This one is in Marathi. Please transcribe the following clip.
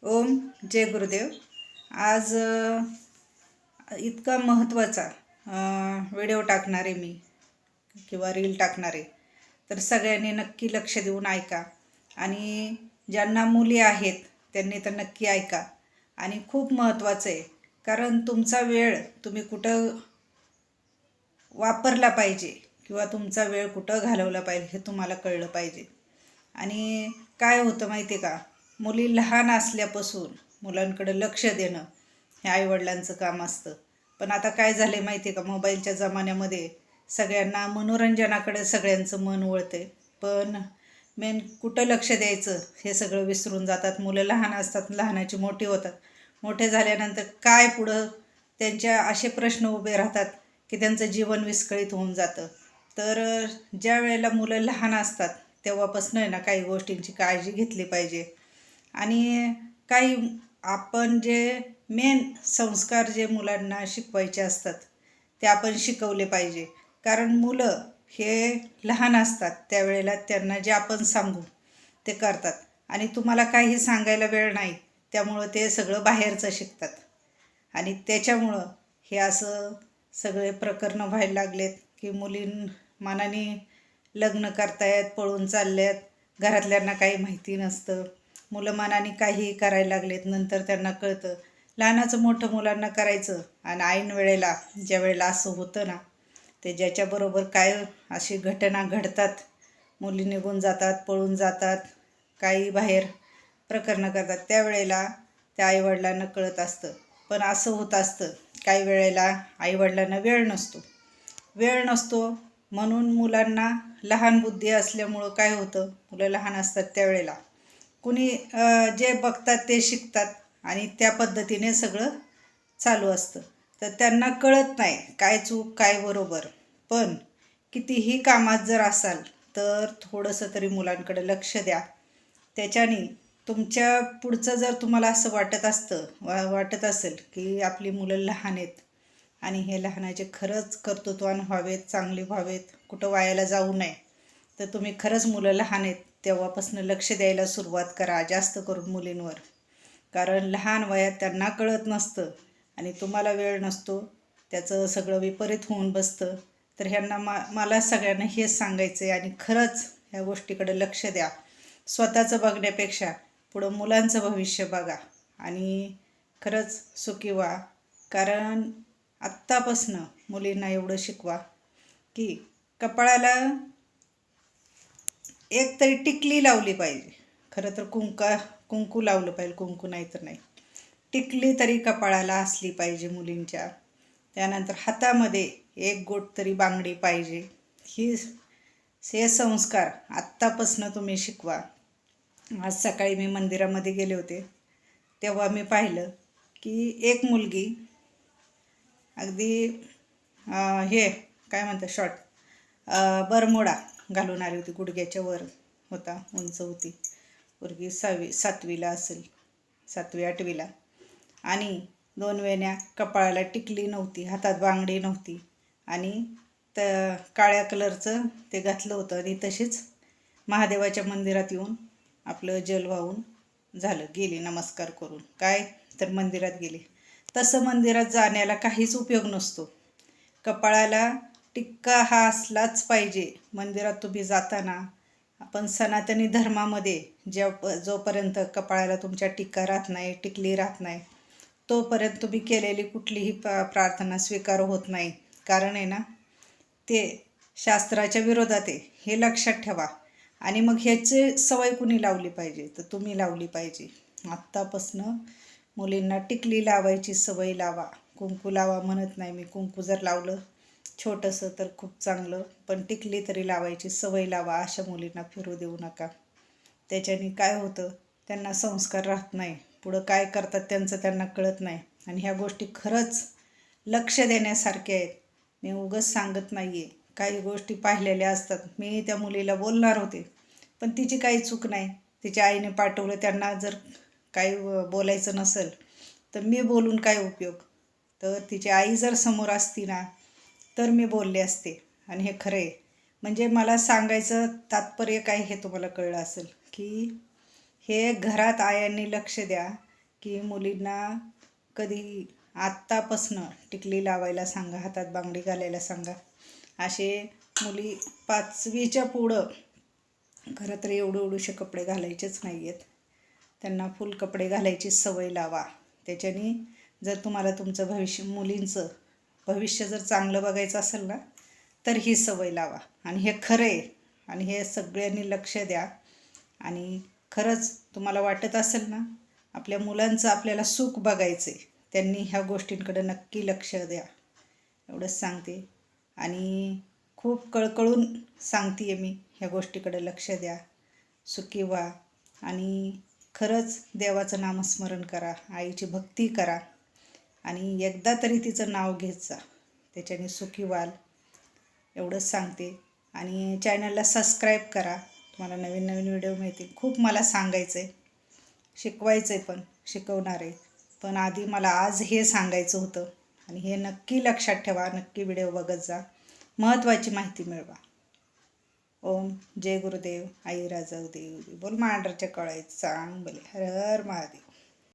ओम जय गुरुदेव। आज इतका महत्त्वाचा व्हिडिओ टाकणार आहे मी किंवा रील टाकणार आहे, तर सगळ्यांनी नक्की लक्ष देऊन ऐका आणि ज्यांना मुली आहेत त्यांनी तर नक्की ऐका. आणि खूप महत्त्वाचं आहे, कारण तुमचा वेळ तुम्ही कुठं वापरला पाहिजे किंवा तुमचा वेळ कुठं घालवला पाहिजे हे तुम्हाला कळलं पाहिजे. आणि काय होतं माहिती आहे का, मुली लहान असल्यापासून मुलांकडे लक्ष देणं हे आईवडिलांचं काम असतं. पण आता काय झालं आहे माहिती आहे का, मोबाईलच्या जमान्यामध्ये सगळ्यांना मनोरंजनाकडे सगळ्यांचं मन वळतं, पण मेन कुठं लक्ष द्यायचं हे सगळं विसरून जातात. मुलं लहान असतात, लहानाची मोठी होतात, मोठे झाल्यानंतर काय पुढं त्यांच्या असे प्रश्न उभे राहतात की त्यांचं जीवन विस्कळीत होऊन जातं. तर ज्या वेळेला मुलं लहान असतात तेव्हापासून आहे ना, काही गोष्टींची काळजी घेतली पाहिजे. आणि काही आपण जे मेन संस्कार जे मुलांना शिकवायचे असतात ते आपण शिकवले पाहिजे. कारण मुलं हे लहान असतात त्यावेळेला त्यांना जे आपण सांगू ते करतात, आणि तुम्हाला काही सांगायला वेळ नाही, त्यामुळं ते सगळं बाहेरचं शिकतात. आणि त्याच्यामुळं हे असं सगळे प्रकरणं व्हायला लागलेत की मनाने लग्न करतायत, पळून चालल्यात, घरातल्यांना काही माहिती नसतं. मुलं मनाने काहीही करायला लागलेत, नंतर त्यांना कळतं. लहानाचं मोठं मुलांना करायचं, आणि ऐन वेळेला ज्या वेळेला असं होतं ना, ते ज्याच्याबरोबर काय अशी घटना घडतात, मुली निघून जातात, पळून जातात, काही बाहेर प्रकरणं करतात, त्यावेळेला त्या आईवडिलांना कळत असतं. पण असं होत असतं काही वेळेला आईवडिलांना वेळ नसतो म्हणून मुलांना लहान बुद्धी असल्यामुळं काय होतं, मुलं लहान असतात त्यावेळेला कुणी जे बघतात ते शिकतात आणि त्या पद्धतीने सगळं चालू असतं. तर त्यांना कळत नाही काय चूक काय बरोबर. पण कितीही कामात जर असाल तर थोडंसं तरी मुलांकडे लक्ष द्या. त्याच्याने तुमच्या पुढचं जर तुम्हाला असं वाटत असेल की आपली मुलं लहान आहेत आणि हे लहानाचे खरंच कर्तृत्वान व्हावेत, चांगले व्हावेत, कुठं वायाला जाऊ नये, तर तुम्ही खरंच मुलं लहान आहेत तेव्हापासून लक्ष द्यायला सुरुवात करा, जास्त करून मुलींवर. कारण लहान वयात त्यांना कळत नसतं आणि तुम्हाला वेळ नसतो, त्याचं सगळं विपरीत होऊन बसतं. तर ह्यांना मला सगळ्यांना हेच सांगायचं आहे. आणि खरंच ह्या गोष्टीकडे लक्ष द्या. स्वतःचं बघण्यापेक्षा पुढं मुलांचं भविष्य बघा आणि खरंच सुखी व्हा. कारण आत्तापासनं मुलींना एवढं शिकवा की कपाळाला एक तरी टिकली लावली पाहिजे. खरं तर कुंकू लावलं पाहिजे, कुंकू नाही तर नाही, टिकली तरी कपाळाला असली पाहिजे मुलींच्या. त्यानंतर हातामध्ये एक गोट तरी बांगडी पाहिजे. हे संस्कार आत्तापासनं तुम्ही शिकवा. आज सकाळी मी मंदिरामध्ये गेले होते तेव्हा मी पाहिलं की एक मुलगी अगदी हे काय म्हणतात शॉर्ट बरमोडा घालून आली होती, गुडघ्याच्या वर होता, उंच होती. मुलगी 7वीला असेल, 7वी-8वीला. आणि 2 वेण्या, कपाळाला टिकली नव्हती, हातात बांगडी नव्हती, आणि काळ्या कलरचं ते घातलं होतं. आणि तशीच महादेवाच्या मंदिरात येऊन आपलं जल वाहून झालं, गेली नमस्कार करून. काय तर मंदिरात गेली. तसं मंदिरात जाण्याला काहीच उपयोग नसतो. कपाळाला टिक्का हा असलाच पाहिजे. मंदिरात तुम्ही जाताना आपण सनातनी धर्मामध्ये जोपर्यंत कपाळाला तुमच्या टिक्का राहत नाही, टिकली राहत नाही, तोपर्यंत तुम्ही केलेली कुठलीही प्रार्थना स्वीकार होत नाही. कारण आहे ना, ते शास्त्राच्या विरोधात आहे, हे लक्षात ठेवा. आणि मग ह्याची सवय कुणी लावली पाहिजे, तर तुम्ही लावली पाहिजे. आत्तापासनं मुलींना टिकली लावायची सवय लावा. कुंकू लावा म्हणत नाही मी, कुंकू जर लावलं छोटंसं तर खूप चांगलं, पण टिकली तरी लावायची सवय लावा. अशा मुलींना फिरू देऊ नका. त्याच्याने काय होतं, त्यांना संस्कार राहत नाही, पुढं काय करतात त्यांचं त्यांना कळत नाही. आणि ह्या गोष्टी खरंच लक्ष देण्यासारख्या आहेत. मी उगाच सांगत नाही आहे, काही गोष्टी पाहिलेल्या असतात. मी त्या मुलीला बोलणार होते पण तिची काही चूक नाही, तिच्या आईने पाठवलं. त्यांना जर काही बोलायचं नसेल तर मी बोलून काय उपयोग. तर तिची आई जर समोर असती ना तर मी बोलले असते. आणि हे खरं आहे. म्हणजे मला सांगायचं तात्पर्य काय हे तुम्हाला कळलं असेल की हे घरात आयांनी लक्ष द्या. की मुलींना कधी आत्तापासनं टिकली लावायला सांगा, हातात बांगडी घालायला सांगा. असे मुली 5वीच्या पुढं खरं तर एवढूशे कपडे घालायचेच नाही आहेत. त्यांना फुल कपडे घालायची सवय लावा. त्याच्याने जर तुम्हाला तुमचं भविष्य, मुलींचं भविष्य जर चांगलं बघायचं असेल ना, तर ही सवय लावा. आणि हे खरं आहे आणि हे सगळ्यांनी लक्ष द्या. आणि खरंच तुम्हाला वाटत असेल ना, आपल्या मुलांचं आपल्याला सुख बघायचं आहे, त्यांनी ह्या गोष्टींकडे नक्की लक्ष द्या, एवढंच सांगते. आणि खूप कळकळून सांगते मी, ह्या गोष्टीकडे लक्ष द्या, सुखी व्हा. आणि खरंच देवाचं नामस्मरण करा, आईची भक्ती करा आणि एकदा तरी तिचं नाव घेत जा, त्याच्याने सुखी व्हाल, एवढंच सांगते. आणि चॅनलला सबस्क्राईब करा, तुम्हाला नवीन नवीन व्हिडिओ मिळतील. खूप मला सांगायचं आहे, शिकवायचं आहे, पण शिकवणार आहे. पण आधी मला आज हे सांगायचं होतं. आणि हे नक्की लक्षात ठेवा, नक्की व्हिडिओ बघत जा, महत्त्वाची माहिती मिळवा. ओम जय गुरुदेव. आई राजाऊ देव बोल मांडरच्या कळायचं चांग बोले. हर हर महादेव.